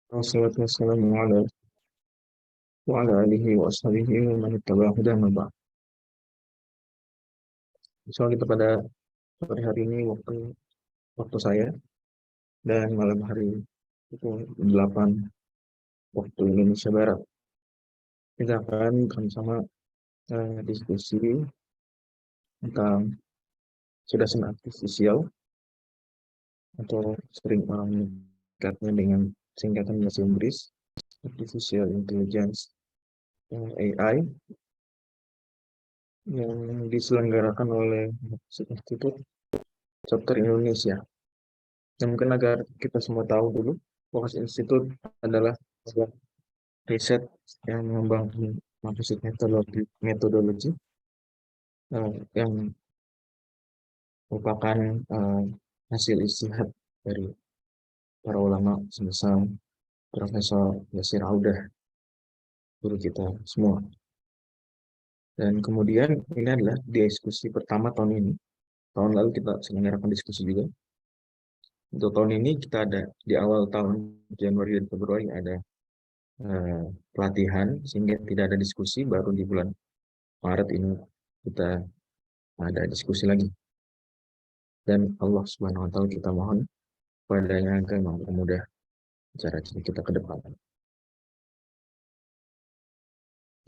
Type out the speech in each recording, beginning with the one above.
Wassalatu wassalamu ala wa ala alihi wa ashabihi wa man ittaba'a hudahu ma ba'd. Soal kita pada sore hari ini waktu saya dan malam hari pukul 8 waktu Indonesia Barat. Kita akan sama-sama diskusi tentang kecerdasan artifisial atau sering orang menyingkatnya dengan singkatan bahasa Inggris Artificial Intelligence AI yang diselenggarakan oleh Institut Software Indonesia. Dan mungkin agar kita semua tahu dulu, Fokus Institut adalah sebuah riset yang mengembangkan metodologi yang merupakan hasil istihad dari para ulama semisal Profesor Yasir Audah, guru kita semua. Dan kemudian ini adalah diskusi pertama tahun ini. Tahun lalu kita selenggarakan diskusi juga. Untuk tahun ini kita ada di awal tahun Januari dan Februari ada pelatihan sehingga tidak ada diskusi. Baru di bulan Maret ini kita ada diskusi lagi. Dan Allah Subhanahu wa taala kita mohon padanya agar mempermudah cara kita ke depan.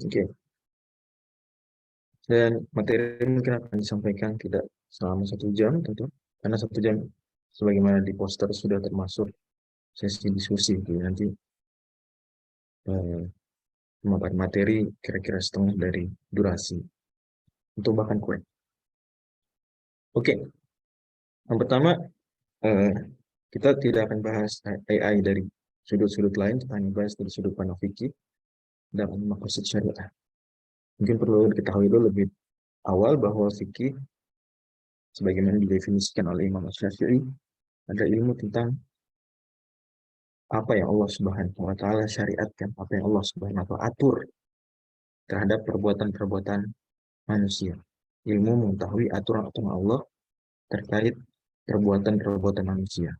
Oke. Dan materi mungkin akan disampaikan tidak selama 1 jam tentu, karena 1 jam sebagaimana di poster sudah termasuk sesi diskusi. Jadi nanti pemaparan materi kira-kira setengah dari durasi untuk bahkan kurang. Oke. Yang pertama, kita tidak akan bahas AI dari sudut-sudut lain, kita hanya bahas dari sudut pandang fikih dan maksud syariah. Mungkin perlu diketahui dulu lebih awal bahwa fikih sebagaimana didefinisikan oleh Imam Syafi'i ada ilmu tentang apa yang Allah Subhanahu wa taala syariatkan, apa yang Allah Subhanahu wa taala atur terhadap perbuatan-perbuatan manusia. Ilmu mengetahui aturan-aturan Allah terkait perbuatan-perbuatan manusia.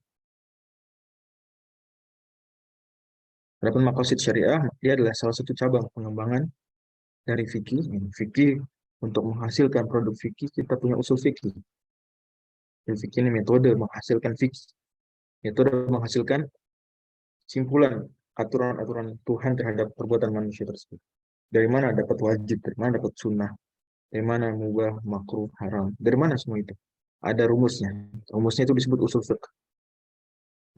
Adapun maqasid syariah, dia adalah salah satu cabang pengembangan dari fikih. Fikih untuk menghasilkan produk fikih kita punya usul fikih. Dan fikih ini metode menghasilkan fikih. Metode menghasilkan simpulan aturan-aturan Tuhan terhadap perbuatan manusia tersebut. Dari mana dapat wajib, dari mana dapat sunnah, dari mana mubah, makruh, haram, dari mana semua itu. Ada rumusnya. Rumusnya itu disebut usul fiqh.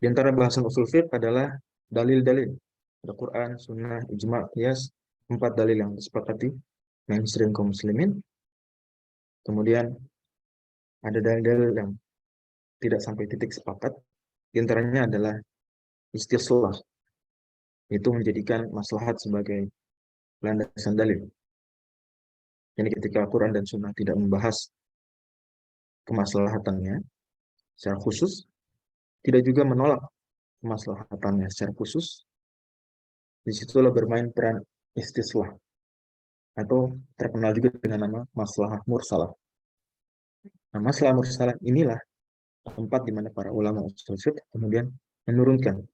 Di antara bahasan usul fiqh adalah dalil-dalil. Ada Quran, sunnah, ijma', qiyas, 4 dalil yang disepakati mainstream kaum muslimin. Kemudian ada dalil-dalil yang tidak sampai titik sepakat. Di antaranya adalah istislah, itu menjadikan maslahat sebagai landasan dalil. Jadi ketika Quran dan Sunnah tidak membahas kemaslahatannya secara khusus, tidak juga menolak kemaslahatannya secara khusus, disitulah bermain peran istislah, atau terkenal juga dengan nama maslahah mursalah. Nah, maslahah mursalah inilah tempat di mana para ulama usul fiqh kemudian menurunkan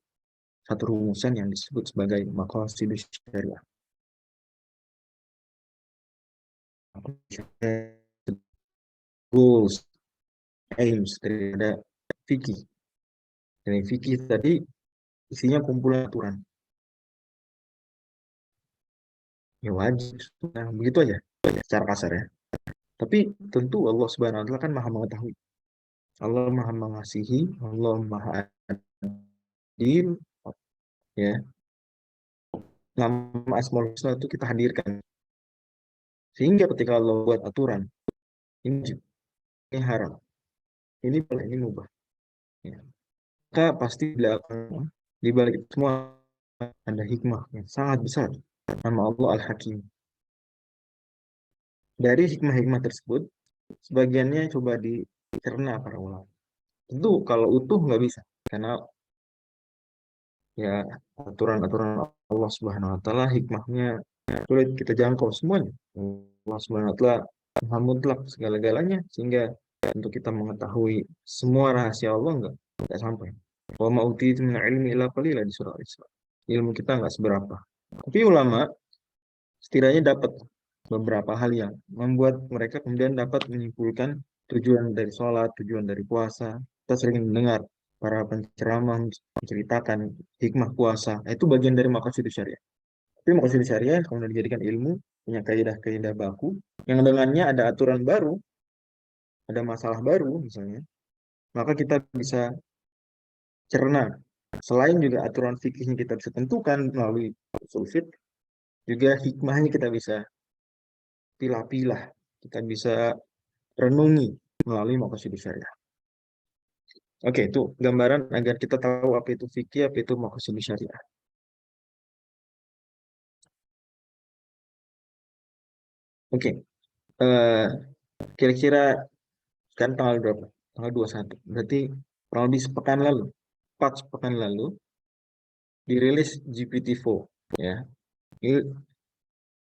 satu rumusan yang disebut sebagai maqasidus syariah. Goals, aims daripada fikih. Dan fikih tadi isinya kumpulan aturan. Ya wajib, nah begitu aja secara kasar ya. Tapi tentu Allah Subhanahu wa taala kan Maha mengetahui. Allah Maha mengasihi, Allah Maha adil, ya. Nama Asmaul Husna itu kita hadirkan. Sehingga ketika Allah buat aturan, ini haram, ini boleh, ini mubah. Ya. Maka pasti di balik itu semua ada hikmah yang sangat besar. Nama Allah Al-Hakim. Dari hikmah-hikmah tersebut, sebagiannya coba dicerna para ulama. Tentu kalau utuh nggak bisa, karena ya aturan-aturan Allah Subhanahu wa taala hikmahnya sulit kita jangkau semuanya. Allah Subhanahu wa taala Maha mutlak segala-galanya, sehingga untuk kita mengetahui semua rahasia Allah nggak sampai. Wa ma utitu min ilmi illa qalila di surah Al-Isra. ilmu kita nggak seberapa. Tapi ulama setidaknya dapat beberapa hal yang membuat mereka kemudian dapat menyimpulkan tujuan dari sholat, tujuan dari puasa. Kita sering mendengar para penceramah menceritakan hikmah puasa. Nah, itu bagian dari maqasid syariah. Tapi maqasid syariah kemudian dijadikan ilmu, punya kaidah-kaidah baku, yang dengannya ada aturan baru, ada masalah baru misalnya, maka kita bisa cerna. Selain juga aturan fikihnya kita bisa tentukan melalui usul fiqh, juga hikmahnya kita bisa pilah-pilah, kita bisa renungi melalui maqasid syariah. Oke, itu gambaran agar kita tahu apa itu fikih, apa itu maqasid syariah. Oke, eh, kira-kira kan tanggal berapa? Tanggal 21. Berarti kurang lebih sepekan lalu, 4 sepekan lalu, dirilis GPT-4. Ya, ini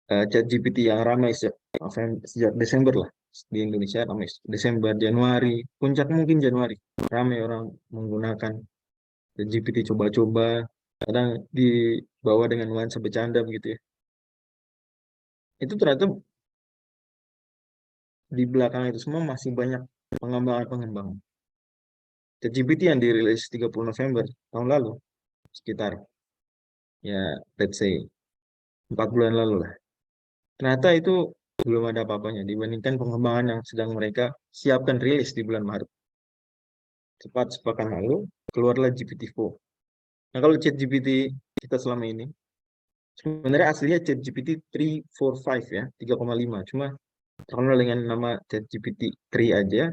ChatGPT yang ramai sejak Desember lah. Di Indonesia ramai. Desember, Januari, puncak mungkin Januari. Ramai orang menggunakan ChatGPT coba-coba. Kadang dibawa dengan nuansa bercanda begitu ya. Itu ternyata di belakang itu semua masih banyak pengembangan-pengembangan. ChatGPT yang dirilis 30 November tahun lalu, sekitar ya let's say 4 bulan lalu lah. Ternyata itu belum ada apa-apanya dibandingkan pengembangan yang sedang mereka siapkan rilis di bulan Maret. Tepat sepekan lalu, keluarlah GPT-4. Nah, kalau ChatGPT kita selama ini, sebenarnya aslinya ChatGPT 345 ya, 3,5. Cuma terkenal dengan nama ChatGPT 3 aja,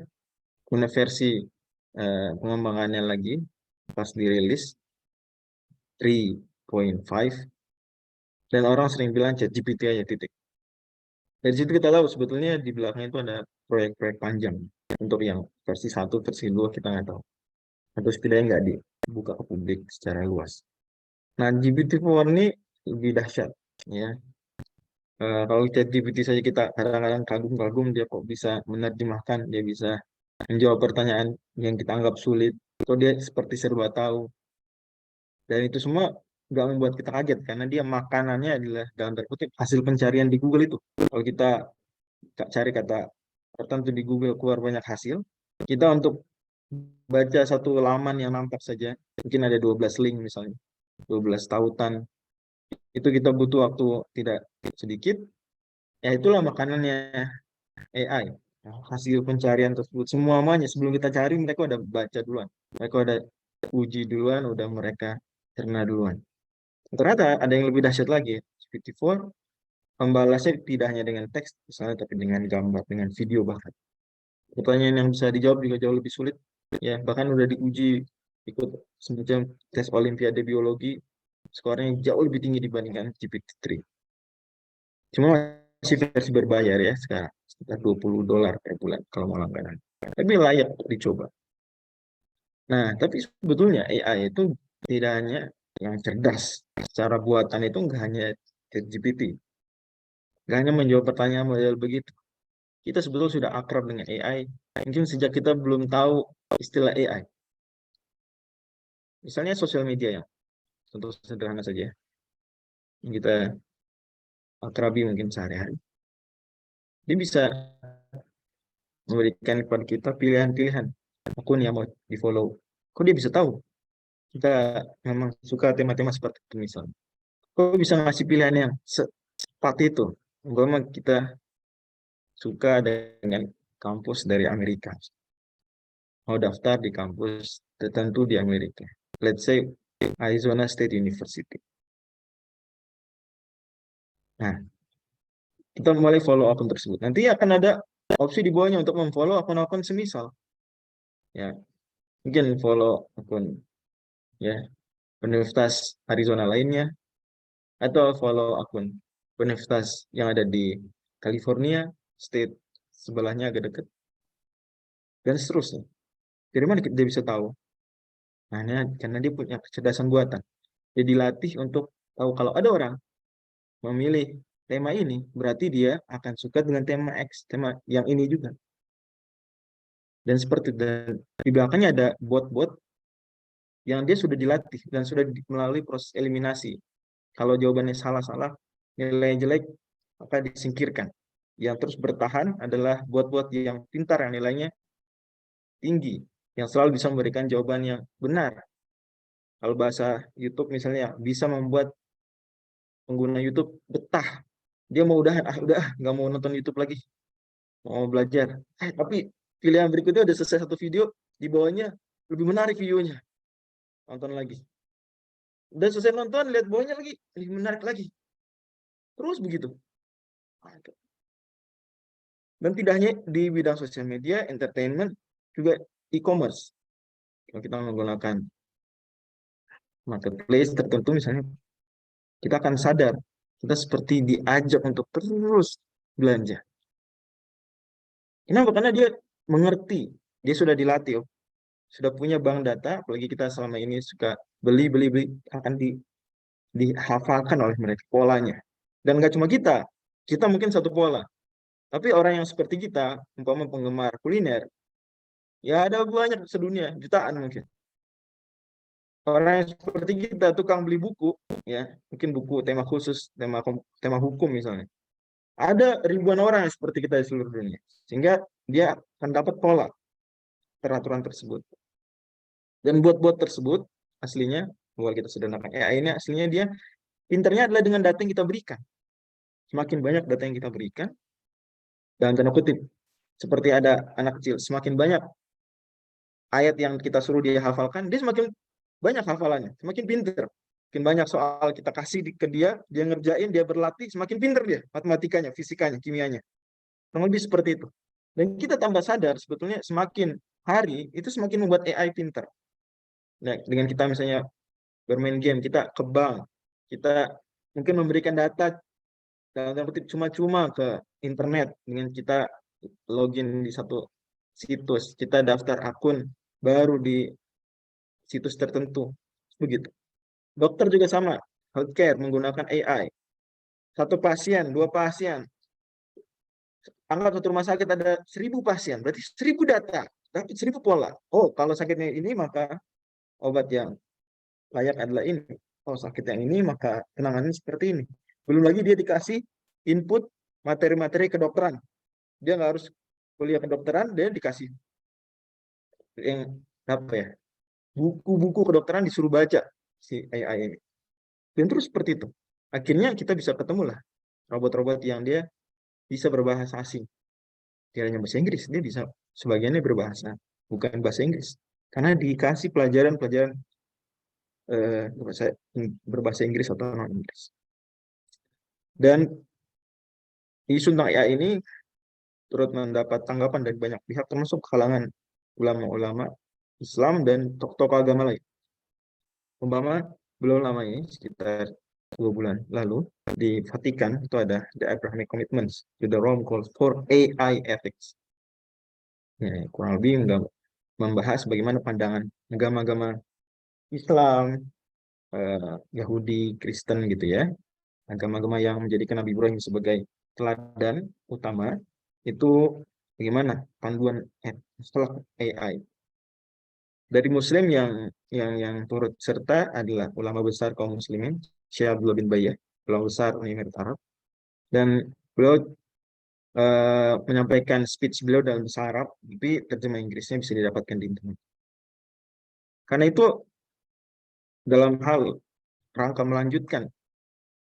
punya versi pengembangannya lagi, pas dirilis 3.5, dan orang sering bilang ChatGPT aja titik. Dari situ kita tahu sebetulnya di belakang itu ada proyek-proyek panjang. Untuk yang versi 1, versi 2 kita nggak tahu. Atau setidaknya nggak dibuka ke publik secara luas. Nah, GPT-4 ini lebih dahsyat. Ya. Kalau ChatGPT saja kita kadang-kadang kagum-kagum dia kok bisa menerjemahkan, dia bisa menjawab pertanyaan yang kita anggap sulit, atau dia seperti serba tahu. Dan itu semua nggak membuat kita kaget, karena dia makanannya adalah dalam tanda kutip hasil pencarian di Google itu. Kalau kita cari kata tertentu di Google keluar banyak hasil, kita untuk baca satu laman yang nampak saja, mungkin ada 12 link misalnya, 12 tautan, itu kita butuh waktu tidak sedikit, ya itulah makanannya AI. Nah, hasil pencarian tersebut semuanya sebelum kita cari mereka udah baca duluan, mereka udah uji duluan, udah mereka cerna duluan. Ternyata ada yang lebih dahsyat lagi, GPT-4 pembalasnya tidak hanya dengan teks misalnya, tapi dengan gambar, dengan video bahkan. Pertanyaan yang bisa dijawab juga jauh lebih sulit, ya bahkan udah diuji ikut semacam tes Olimpiade biologi, skornya jauh lebih tinggi dibandingkan GPT-3. Cuma masih versi berbayar ya sekarang, sekitar $20 per bulan kalau mau langganan. Tapi layak untuk dicoba. Nah, tapi sebetulnya AI itu tidak hanya yang cerdas. Secara buatan itu nggak hanya ChatGPT, nggak hanya menjawab pertanyaan model begitu. Kita sebetulnya sudah akrab dengan AI, mungkin sejak kita belum tahu istilah AI. Misalnya sosial media ya, contoh sederhana saja, yang kita akrabi mungkin sehari-hari. Dia bisa memberikan kepada kita pilihan-pilihan akun yang mau di-follow. Kok dia bisa tahu kita memang suka tema-tema seperti itu misalnya? Kok bisa ngasih pilihan yang seperti itu? Umpama kita suka dengan kampus dari Amerika, mau daftar di kampus tertentu di Amerika. Let's say Arizona State University. Nah, kita mulai follow akun tersebut. Nanti akan ada opsi di bawahnya untuk memfollow akun-akun semisal. Ya, mungkin follow akun ya universitas Arizona lainnya, atau follow akun universitas yang ada di California State sebelahnya agak dekat, dan seterusnya. Dari mana dia bisa tahu? Nah, karena dia punya kecerdasan buatan. Dia dilatih untuk tahu kalau ada orang memilih tema ini, berarti dia akan suka dengan tema X, tema yang ini juga. Dan seperti dan di belakangnya ada bot-bot yang dia sudah dilatih dan sudah melalui proses eliminasi. Kalau jawabannya salah-salah, nilai jelek, maka disingkirkan. Yang terus bertahan adalah buat-buat yang pintar, yang nilainya tinggi, yang selalu bisa memberikan jawaban yang benar. Kalau bahasa YouTube misalnya, bisa membuat pengguna YouTube betah. Dia mau udah, nggak mau nonton YouTube lagi, mau belajar. Tapi pilihan berikutnya udah selesai satu video, di bawahnya lebih menarik videonya, nonton lagi. Udah selesai nonton, lihat bawahnya lagi, lebih menarik lagi. Terus begitu. Dan tidak hanya di bidang sosial media, entertainment, juga e-commerce. Kalau kita menggunakan marketplace tertentu misalnya, kita akan sadar, kita seperti diajak untuk terus belanja. Kenapa? Karena dia mengerti, dia sudah dilatih, sudah punya bank data, apalagi kita selama ini suka beli, akan dihafalkan oleh mereka polanya. Dan nggak cuma kita mungkin satu pola. Tapi orang yang seperti kita, umpama penggemar kuliner, ya ada banyak sedunia, jutaan mungkin. Orang yang seperti kita, tukang beli buku, ya mungkin buku tema khusus, tema hukum misalnya. Ada ribuan orang yang seperti kita di seluruh dunia. Sehingga dia akan dapat pola peraturan tersebut. Dan buat-buat tersebut, aslinya, bahwa kita sedangkan AI ini, aslinya dia, pinternya adalah dengan data yang kita berikan. Semakin banyak data yang kita berikan, dalam tanda kutip, seperti ada anak kecil, semakin banyak ayat yang kita suruh dia hafalkan, dia semakin banyak hafalannya, semakin pinter. Semakin banyak soal kita kasih ke dia ngerjain, dia berlatih, semakin pinter dia, matematikanya, fisikanya, kimianya. Kurang lebih seperti itu. Dan kita tambah sadar, sebetulnya semakin hari, itu semakin membuat AI pinter. Nah, dengan kita misalnya bermain game, kita ke bank, kita mungkin memberikan data dalam tanda kutip cuma-cuma ke internet dengan kita login di satu situs, kita daftar akun baru di situs tertentu, begitu. Dokter juga sama, healthcare menggunakan AI. Satu pasien, dua pasien, anggap satu rumah sakit ada 1.000 pasien, berarti 1.000 data, dapat 1.000 pola. Oh, kalau sakitnya ini maka obat yang layak adalah ini. Oh, sakit yang ini maka penanganan seperti ini. Belum lagi dia dikasih input materi-materi kedokteran. Dia nggak harus kuliah kedokteran, dia dikasih yang apa ya, buku-buku kedokteran disuruh baca si AI ini. Dan terus seperti itu. Akhirnya kita bisa ketemu lah robot-robot yang dia bisa berbahasa asing. Dia hanya bahasa Inggris, dia bisa sebagiannya berbahasa bukan bahasa Inggris. Karena dikasih pelajaran-pelajaran berbahasa Inggris atau non Inggris. Dan isu tentang AI ini turut mendapat tanggapan dari banyak pihak, termasuk kalangan ulama-ulama Islam dan tokoh-tokoh agama lain. Umpama belum lama ini, sekitar 2 bulan lalu, di Vatikan itu ada the Abrahamic Commitments to the Rome Calls for AI Ethics. Ya, kurang lebih membahas bagaimana pandangan agama-agama Islam, Yahudi, Kristen gitu ya, agama-agama yang menjadikan Nabi Ibrahim sebagai teladan utama, itu bagaimana panduan setelah AI. Dari Muslim yang turut serta adalah ulama besar kaum Muslimin, Syekh Abdullah bin Bayyah, ulama besar Uni Emirat Arab, dan beliau menyampaikan speech beliau dalam bahasa Arab, tapi terjemah Inggrisnya bisa didapatkan di internet. Karena itu dalam hal rangka melanjutkan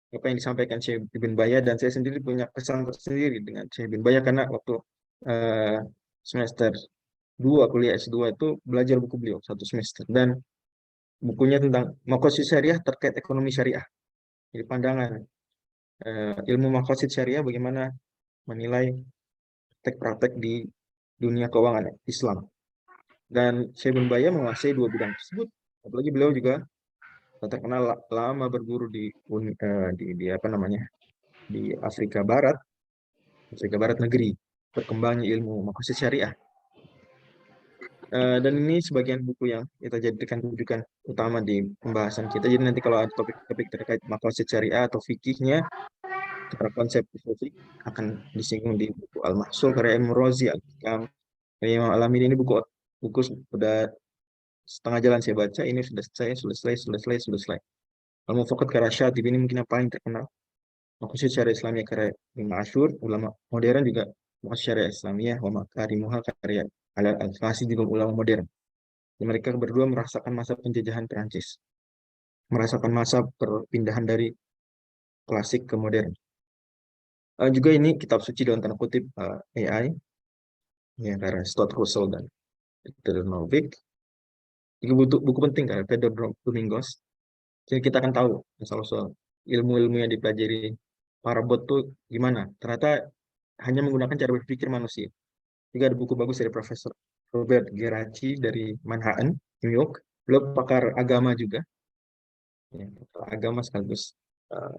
apa yang disampaikan Syekh bin Bayyah, dan saya sendiri punya kesan tersendiri dengan Syekh bin Bayyah karena waktu uh, semester 2 kuliah S2 itu belajar buku beliau satu semester, dan bukunya tentang maqasid syariah terkait ekonomi syariah. Jadi pandangan ilmu maqasid syariah bagaimana menilai praktek-praktek di dunia keuangan Islam. Dan Syekh bin Bayyah menguasai dua bidang tersebut. Apalagi beliau juga terkenal lama berguru di apa namanya, di Afrika Barat negeri berkembangnya ilmu maqasid syariah. Dan ini sebagian buku yang kita jadikan rujukan utama di pembahasan kita. Jadi nanti kalau ada topik-topik terkait maqasid syariah atau fikihnya, secara konsep fikih akan disinggung di buku Al-Mahsul karya Imam Razi, Al-Hikam karya Imam Al-Amin. Ini buku sudah setengah jalan saya baca, ini sudah selesai. Kalau mau fokus ke Rasyatib, ini mungkin yang paling terkenal. Maqasid Syariah Islamiyah karya Imam Ashur, ulama modern juga. Maqasid Syariah Islamiyah, wa Makarimuha karya Al-Fasi juga ulama modern. Mereka berdua merasakan masa penjajahan Perancis, merasakan masa perpindahan dari klasik ke modern. Juga ini kitab suci dalam tanda kutip AI, ya, karya Stuart Russell dan Peter Novick. Juga buku penting karya Pedro Domingos. Jadi kita akan tahu soal ilmu-ilmu yang dipelajari para bot tuh gimana. Ternyata hanya menggunakan cara berpikir manusia. Juga ada buku bagus dari Profesor Robert Geraci dari Manhattan, New York. Beliau pakar agama juga, ya, agama sekaligus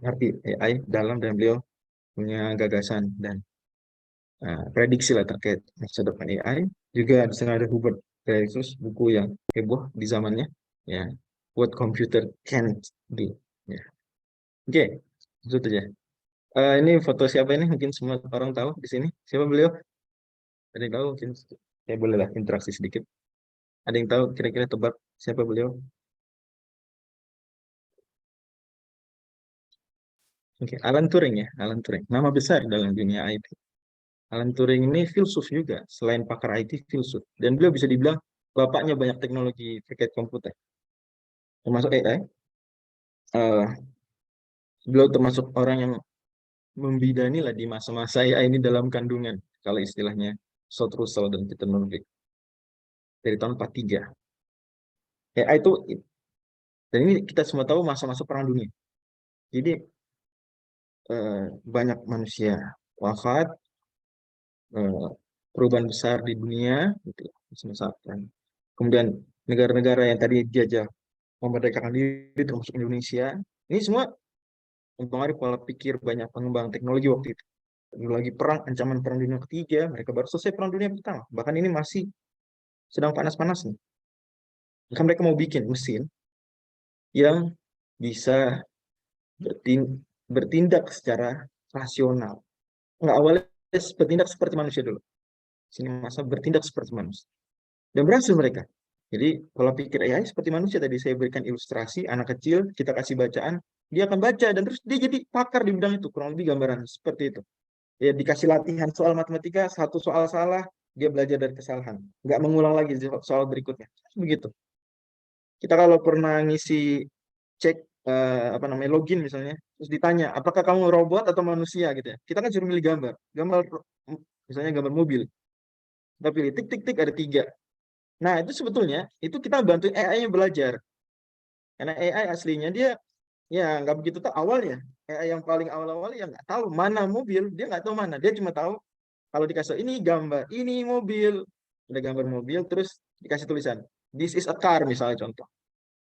ngerti AI dalam, dan beliau punya gagasan dan prediksi lah terkait masa depan AI. Juga di sana ada Hubert Dreyfus, buku yang heboh di zamannya, ya, What Computer Can't Do. Ya. Oke, itu saja. Ini foto siapa ini? Mungkin semua orang tahu di sini. Siapa beliau? Ada yang tahu? Mungkin saya boleh lah interaksi sedikit. Ada yang tahu kira-kira tebak siapa beliau? Oke, Alan Turing ya, Alan Turing. Nama besar dalam dunia IT. Alan Turing ini filsuf juga, selain pakar IT, filsuf. Dan beliau bisa dibilang bapaknya banyak teknologi terkait komputer, termasuk AI. Eh, Beliau termasuk orang yang membidani lah di masa-masa AI ini dalam kandungan, kalau istilahnya Stuart Russell dan Peter Norvig dari tahun 43. AI itu, dan ini kita semua tahu masa-masa perang dunia. Jadi banyak manusia wafat, eh, perubahan besar di dunia, gitu, semasa perang. Kemudian negara-negara yang tadi dijajah memerdekakan diri, termasuk Indonesia. Ini semua mempengaruhi pola pikir banyak pengembang teknologi waktu itu. Lagi perang, ancaman perang dunia ketiga, mereka baru selesai perang dunia pertama. Bahkan ini masih sedang panas-panasnya. Maka mereka mau bikin mesin yang bisa bertindak secara rasional. Nggak awalnya bertindak seperti manusia dulu. Sini masa bertindak seperti manusia. Dan berhasil mereka. Jadi kalau pikir AI seperti manusia, tadi saya berikan ilustrasi, anak kecil, kita kasih bacaan, dia akan baca, dan terus dia jadi pakar di bidang itu, kurang lebih gambaran seperti itu. Ya, dikasih latihan soal matematika, satu soal salah, dia belajar dari kesalahan. Nggak mengulang lagi soal berikutnya. Begitu. Kita kalau pernah ngisi cek apa namanya login misalnya, terus ditanya apakah kamu robot atau manusia gitu ya, kita kan suruh milih gambar, misalnya gambar mobil, kita pilih tik tik tik ada tiga. Nah itu sebetulnya itu kita bantu AI-nya belajar, karena AI aslinya dia ya nggak begitu tahu awalnya. AI yang paling awal-awal ya nggak tahu mana mobil, dia nggak tahu mana, dia cuma tahu kalau dikasih ini gambar ini mobil, ada gambar mobil, terus dikasih tulisan this is a car misalnya contoh.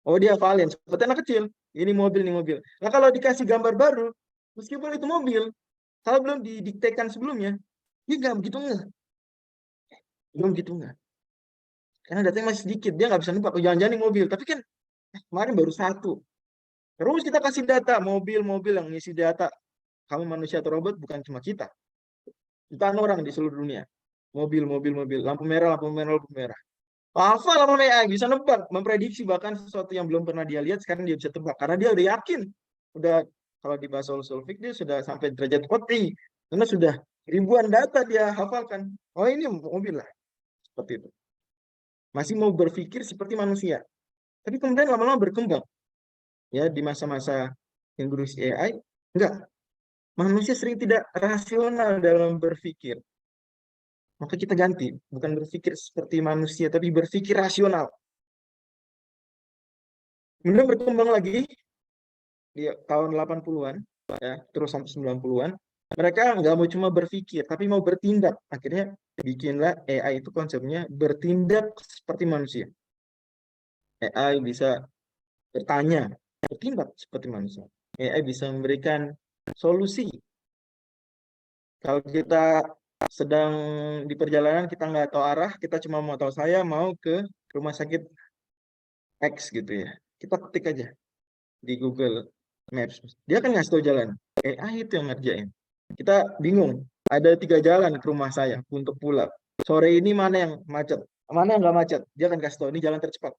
Oh dia hafalin, seperti anak kecil. Ini mobil, ini mobil. Nah kalau dikasih gambar baru, meskipun itu mobil, kalau belum didiktekan sebelumnya, dia nggak begitu nggak. Belum begitu nggak. Karena datanya masih sedikit, dia nggak bisa nebak. Oh jangan-jangan ini mobil. Tapi kan kemarin baru satu. Terus kita kasih data, mobil-mobil yang ngisi data. Kamu manusia atau robot, bukan cuma kita. Jutaan orang di seluruh dunia. Mobil, mobil, mobil. Lampu merah, lampu merah, lampu merah. Hafal sama AI, bisa nebak, memprediksi bahkan sesuatu yang belum pernah dia lihat, sekarang dia bisa tebak. Karena dia udah yakin. Udah, kalau di bahasa Solvik, dia sudah sampai derajat kotri. Karena sudah ribuan data dia hafalkan. Oh ini mobil lah. Seperti itu. Masih mau berpikir seperti manusia. Tapi kemudian lama-lama berkembang. Ya, di masa-masa introduksi AI, enggak. Manusia sering tidak rasional dalam berpikir. Maka kita ganti. Bukan berpikir seperti manusia, tapi berpikir rasional. Kemudian berkembang lagi di tahun 80-an, ya, terus sampai 90-an, mereka nggak mau cuma berpikir, tapi mau bertindak. Akhirnya bikinlah AI itu konsepnya bertindak seperti manusia. AI bisa bertanya, bertindak seperti manusia. AI bisa memberikan solusi. Kalau kita sedang di perjalanan, kita nggak tahu arah, kita cuma mau tahu saya mau ke rumah sakit X gitu ya. Kita ketik aja di Google Maps. Dia kan ngasih tahu jalan. AI itu yang ngerjain. Kita bingung. Ada 3 jalan ke rumah saya untuk pulang. Sore ini mana yang macet? Mana yang nggak macet? Dia akan kasih tahu ini jalan tercepat.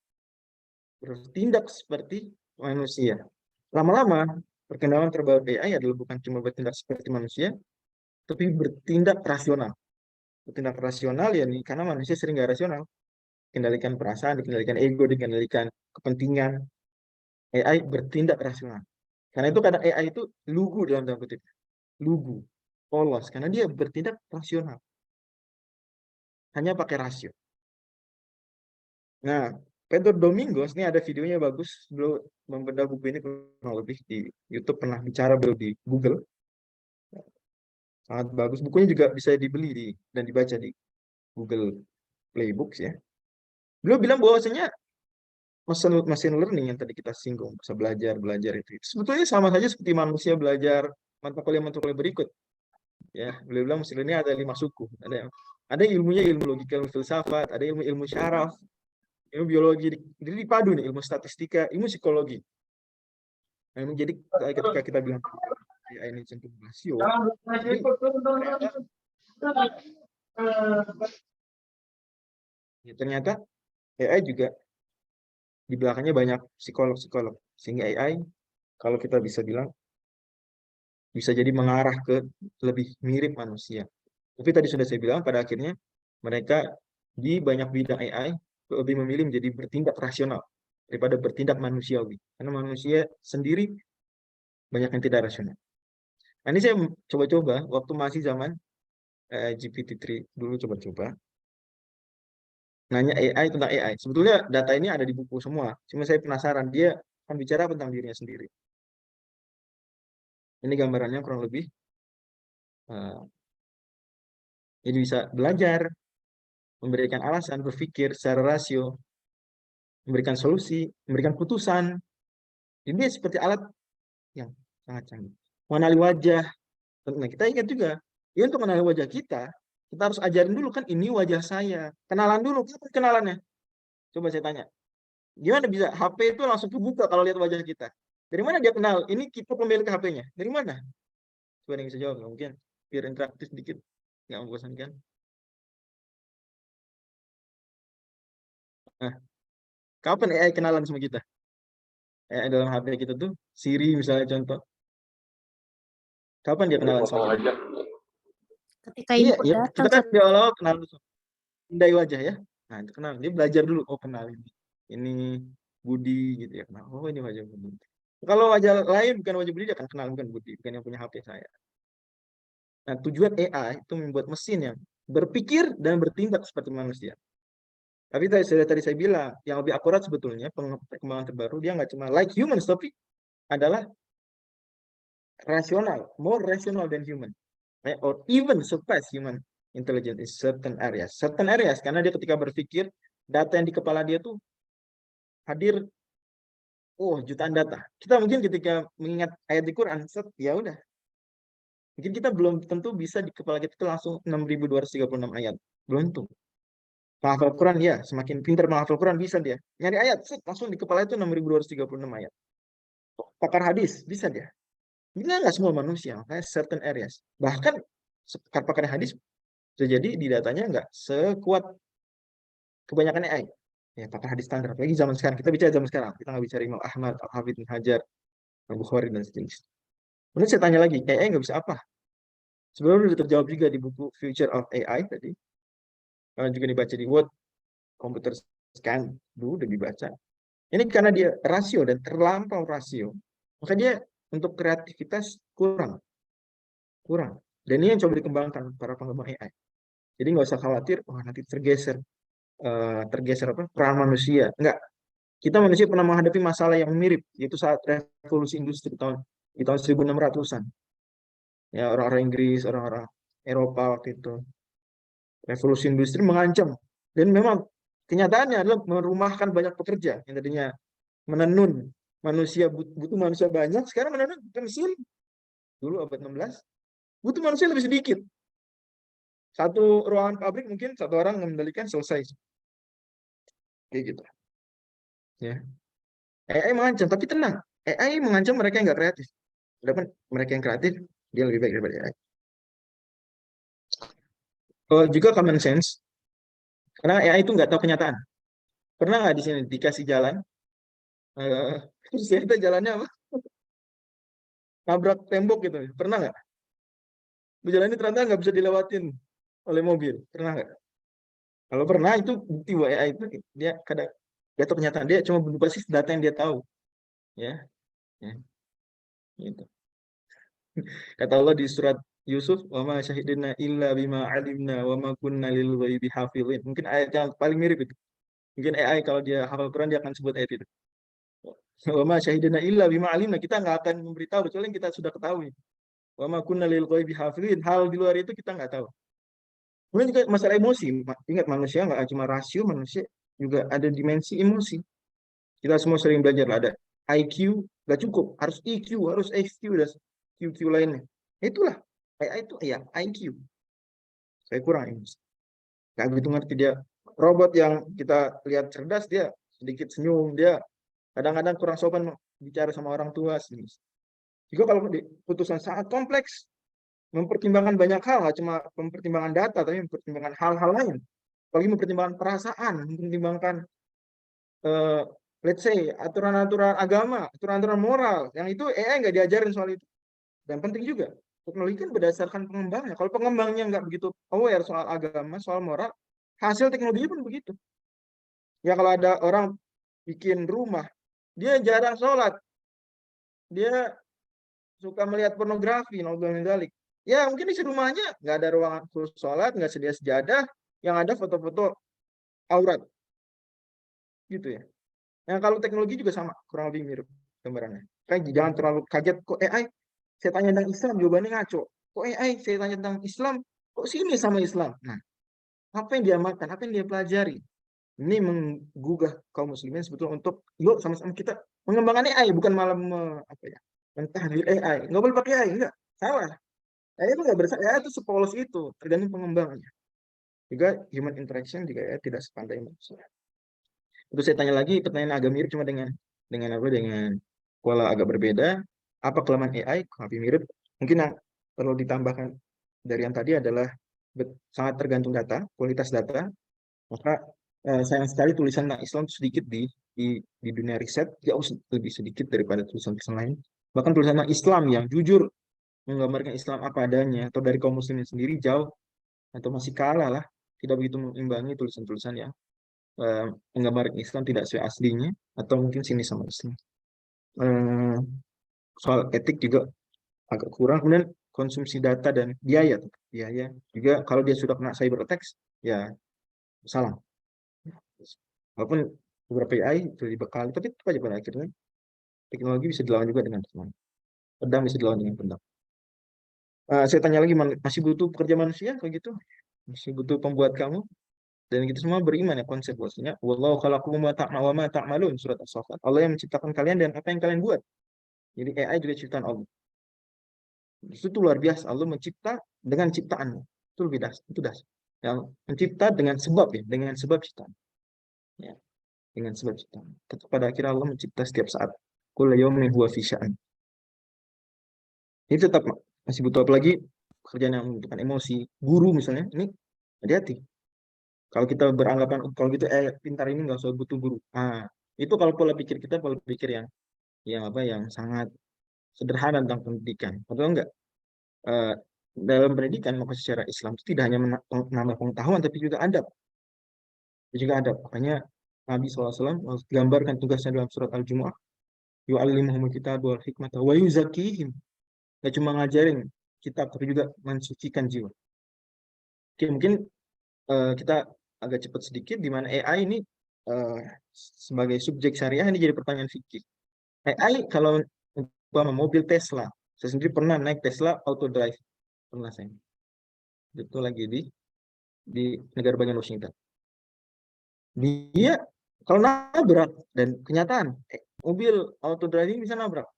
bertindak seperti manusia. Lama-lama, perkembangan terbaru AI adalah bukan cuma bertindak seperti manusia, tapi bertindak rasional. Bertindak rasional ya nih, karena manusia sering nggak rasional. Kendalikan perasaan, dikendalikan ego, dikendalikan kepentingan. AI bertindak rasional. Karena itu kadang AI itu lugu dalam tanda kutip. Lugu, polos, karena dia bertindak rasional. Hanya pakai rasio. Nah, Pedro Domingos, ini ada videonya bagus. Beliau membedah buku ini kurang lebih di YouTube, pernah bicara beliau di Google. Sangat bagus. Bukunya juga bisa dibeli dan dibaca di Google Play Books ya. Beliau bilang bahwasanya machine learning yang tadi kita singgung, bisa belajar itu. Sebetulnya sama saja seperti manusia belajar mata kuliah berikut. Ya, beliau bilang machine learning ada 5 suku. Ada ilmunya, ilmu logika, ilmu filsafat, ada ilmu syaraf, ilmu biologi, jadi dipadu nih, ilmu statistika, ilmu psikologi. Nah, jadi ketika kita bilang AI ini cenderung rasio, ternyata AI juga di belakangnya banyak psikolog-psikolog, sehingga AI kalau kita bisa bilang bisa jadi mengarah ke lebih mirip manusia. Tapi tadi sudah saya bilang, pada akhirnya mereka di banyak bidang AI lebih memilih menjadi bertindak rasional daripada bertindak manusiawi. Karena manusia sendiri banyak yang tidak rasional. Nah, ini saya coba-coba waktu masih zaman GPT-3 dulu, coba-coba nanya AI tentang AI. Sebetulnya data ini ada di buku semua. Cuma saya penasaran, dia akan bicara tentang dirinya sendiri. Ini gambarannya kurang lebih. Jadi bisa belajar, memberikan alasan, berpikir secara rasio, memberikan solusi, memberikan putusan. Jadi dia seperti alat yang sangat canggih. Mengenali wajah. Nah, kita ingat juga, ya untuk mengenali wajah kita harus ajarin dulu kan ini wajah saya. Kenalan dulu, apa kenalannya? Coba saya tanya. Gimana bisa? HP itu langsung kebuka kalau lihat wajah kita. Dari mana dia kenal? Ini kita pemilik HP-nya. Dari mana? Coba yang bisa jawab, mungkin biar interaktif sedikit, nggak membosankan. Nah, kapan AI kenalan sama kita? AI dalam HP kita tuh, Siri misalnya contoh. Kapan dia kenalan sama kita? Ketika Iya, input ya, data, kita kan di awal-awal kenal dulu. Indai wajah ya. Nah, itu kenal. Dia belajar dulu. Oh, kenal ini. Ini Budi gitu ya. Kenal. Oh, ini wajah Budi. Kalau wajah lain bukan wajah Budi, dia akan kenal bukan Budi. Bukan yang punya HP saya. Nah, tujuan AI itu membuat mesin yang berpikir dan bertindak seperti manusia. Tapi tadi saya bilang, yang lebih akurat sebetulnya perkembangan terbaru, dia nggak cuma like humans, tapi adalah rasional, more rational than human. Or even surpass human intelligence in certain areas. Certain areas, karena dia ketika berpikir, data yang di kepala dia tuh hadir, oh jutaan data. Kita mungkin ketika mengingat ayat di Quran, ya udah. Mungkin kita belum tentu bisa di kepala kita itu langsung 6.236 ayat. Belum tuh. Menghafal Quran ya, semakin pintar menghafal Quran bisa dia. Nyari ayat, langsung di kepala itu 6.236 ayat. Pakar hadis, bisa dia. Ini nggak semua manusia, makanya certain areas. Bahkan pakar hadis bisa jadi di datanya nggak sekuat kebanyakan AI. Ya, pakar hadis standar. Apalagi zaman sekarang. Kita bicara zaman sekarang. Kita nggak bicara Imam Ahmad, Al-Hafidh bin Hajar, Al-Bukhari, dan sejenis. Kemudian saya tanya lagi, AI nggak bisa apa? Sebenarnya sudah terjawab juga di buku Future of AI tadi. Juga dibaca di Word, Computer Scan, dulu udah dibaca. Ini karena dia rasio dan terlampau rasio, maka dia untuk kreativitas kurang. Kurang. Dan ini yang coba dikembangkan para pengembang AI. Jadi nggak usah khawatir, wah nanti tergeser apa peran manusia. Enggak. Kita manusia pernah menghadapi masalah yang mirip, yaitu saat revolusi industri di tahun 1600-an. Ya, orang-orang Inggris, orang-orang Eropa waktu itu. Revolusi industri mengancam. Dan memang kenyataannya adalah merumahkan banyak pekerja yang tadinya menenun manusia, butuh manusia banyak, sekarang menenun mesin. Dulu abad 16, butuh manusia lebih sedikit. Satu ruangan pabrik mungkin satu orang mengendalikan selesai. Kayak gitu. Ya. AI mengancam, tapi tenang. AI mengancam mereka yang nggak kreatif. Walaupun mereka yang kreatif, dia lebih baik daripada AI. Juga common sense, karena AI itu nggak tahu kenyataan. Pernah nggak di sini dikasih jalan, Eh, terus kita jalannya apa? Nabrak tembok gitu. Pernah nggak? Jalan ini ternyata nggak bisa dilewatin oleh mobil. Pernah nggak? Kalau pernah itu bukti bahwa AI itu dia kadang dia ternyata dia cuma berbasis data yang dia tahu, ya, ya gitu. Kata Allah di surat Yusuf, wa ma syahidna illa bima alimna wa ma kunna lil ghaibi hafizin. Mungkin ayat yang paling mirip itu. Mungkin AI kalau dia hafal Quran dia akan sebut ayat itu. Wa ma syahidna illa bima alimna. Kita nggak akan memberitahu kecuali yang kita sudah ketahui. Wa ma kunna lil ghaibi hafizin. Hal di luar itu kita nggak tahu. Kemudian juga masalah emosi. Ingat manusia nggak cuma rasio, manusia juga ada dimensi emosi. Kita semua sering belajar lah, ada IQ, nggak cukup, harus EQ, harus XQ, dan QQ lainnya. Itulah, AI itu ya IQ. Saya kurang emosi. Nggak begitu ngerti dia. Robot yang kita lihat cerdas, dia sedikit senyum, dia kadang-kadang kurang sopan bicara sama orang tua. Juga kalau di putusan sangat kompleks, mempertimbangkan banyak hal, nggak cuma mempertimbangkan data, tapi mempertimbangkan hal-hal lain. Apalagi mempertimbangkan perasaan, mempertimbangkan eh, let's say aturan-aturan agama, aturan-aturan moral, yang itu AI nggak diajarin soal itu. Dan penting juga, teknologi kan berdasarkan pengembangnya. Kalau pengembangnya nggak begitu aware soal agama, soal moral, hasil teknologi pun begitu. Ya kalau ada orang bikin rumah, dia jarang sholat, dia suka melihat pornografi, naudzubillah. Ya mungkin di rumahnya nggak ada ruangan khusus sholat, nggak sedia sejadah, yang ada foto-foto aurat, gitu ya. Nah, kalau teknologi juga sama, kurang lebih mirip gambarannya. Kan jangan terlalu kaget, kok AI saya tanya tentang Islam, jawabannya ngaco. Kok AI saya tanya tentang Islam, kok sini sama Islam? Nah, apa yang dia makan, apa yang dia pelajari? Ini menggugah kaum muslimin sebetulnya untuk, yuk sama-sama kita mengembangkan AI, bukan malah apa ya, mentahdir AI. Nggak boleh pakai AI, enggak. Salah. AI itu nggak bersalah, AI itu sepolos itu, tergantung pengembangannya. Juga human interaction juga ya tidak sepandai manusia. Terus saya tanya lagi, pertanyaan agak mirip cuma dengan apa, dengan pola agak berbeda. Apa kelemahan AI? Hampir mirip. Mungkin yang perlu ditambahkan dari yang tadi adalah sangat tergantung data, kualitas data. Maka sayang sekali tulisan tentang Islam sedikit di dunia riset, jauh lebih sedikit daripada tulisan-tulisan lain. Bahkan tulisan tentang Islam yang jujur menggambarkan Islam apa adanya atau dari kaum muslimin sendiri jauh atau masih kalah lah, tidak begitu mengimbangi tulisan-tulisan yang menggambarkan Islam tidak sesuai aslinya atau mungkin sini sama Islam. Eh, Soal etik juga agak kurang. Kemudian konsumsi data dan biaya juga kalau dia sudah kena cyber attacks ya salah. Walaupun beberapa AI itu dibekali, tapi tetap aja pada akhirnya teknologi bisa dilawan juga dengan teman. Pedang bisa dilawan dengan pedang. Saya tanya lagi, masih butuh pekerja manusia kalau gitu? Masih butuh pembuat kamu? Dan kita semua beriman ya konsep bahwasanya wallahu khalaqakum wa ma ta'malun, surat As-Saffat. Allah yang menciptakan kalian dan apa yang kalian buat. Jadi AI juga ciptaan Allah. Itu luar biasa. Allah mencipta dengan ciptaan. Itu lebih itu das. Yang mencipta dengan sebab ya, dengan sebab ciptaan. Ya, dengan sebab ciptaan. Tetap pada akhirnya Allah mencipta setiap saat. Kullu yaumin huwa fi sya'an. Ini tetap masih butuh, apalagi pekerjaan yang membutuhkan emosi. Guru misalnya, ini hati-hati. Kalau kita beranggapan kalau gitu pintar ini nggak usah butuh guru. Nah, itu kalau pola pikir kita pola pikir yang apa, yang sangat sederhana tentang pendidikan. Atau enggak? eh, Dalam pendidikan maka secara Islam itu tidak hanya menambah pengetahuan tapi juga adab. Juga adab. Makanya Nabi SAW gambarkan tugasnya dalam surat Al-Jumu'ah. Yu'allimuhumul kitab wal hikmata wa yuzakihim. Gak cuma ngajarin kitab tapi juga mensucikan jiwa. Oke, mungkin kita agak cepat sedikit di mana AI ini eh, sebagai subjek syariah ini jadi pertanyaan fikih. AI kalau umpama mobil Tesla, saya sendiri pernah naik Tesla auto drive, pernah saya. Itu lagi di negara bagian Washington. Dia kalau nabrak, dan kenyataan mobil auto driving bisa nabrak,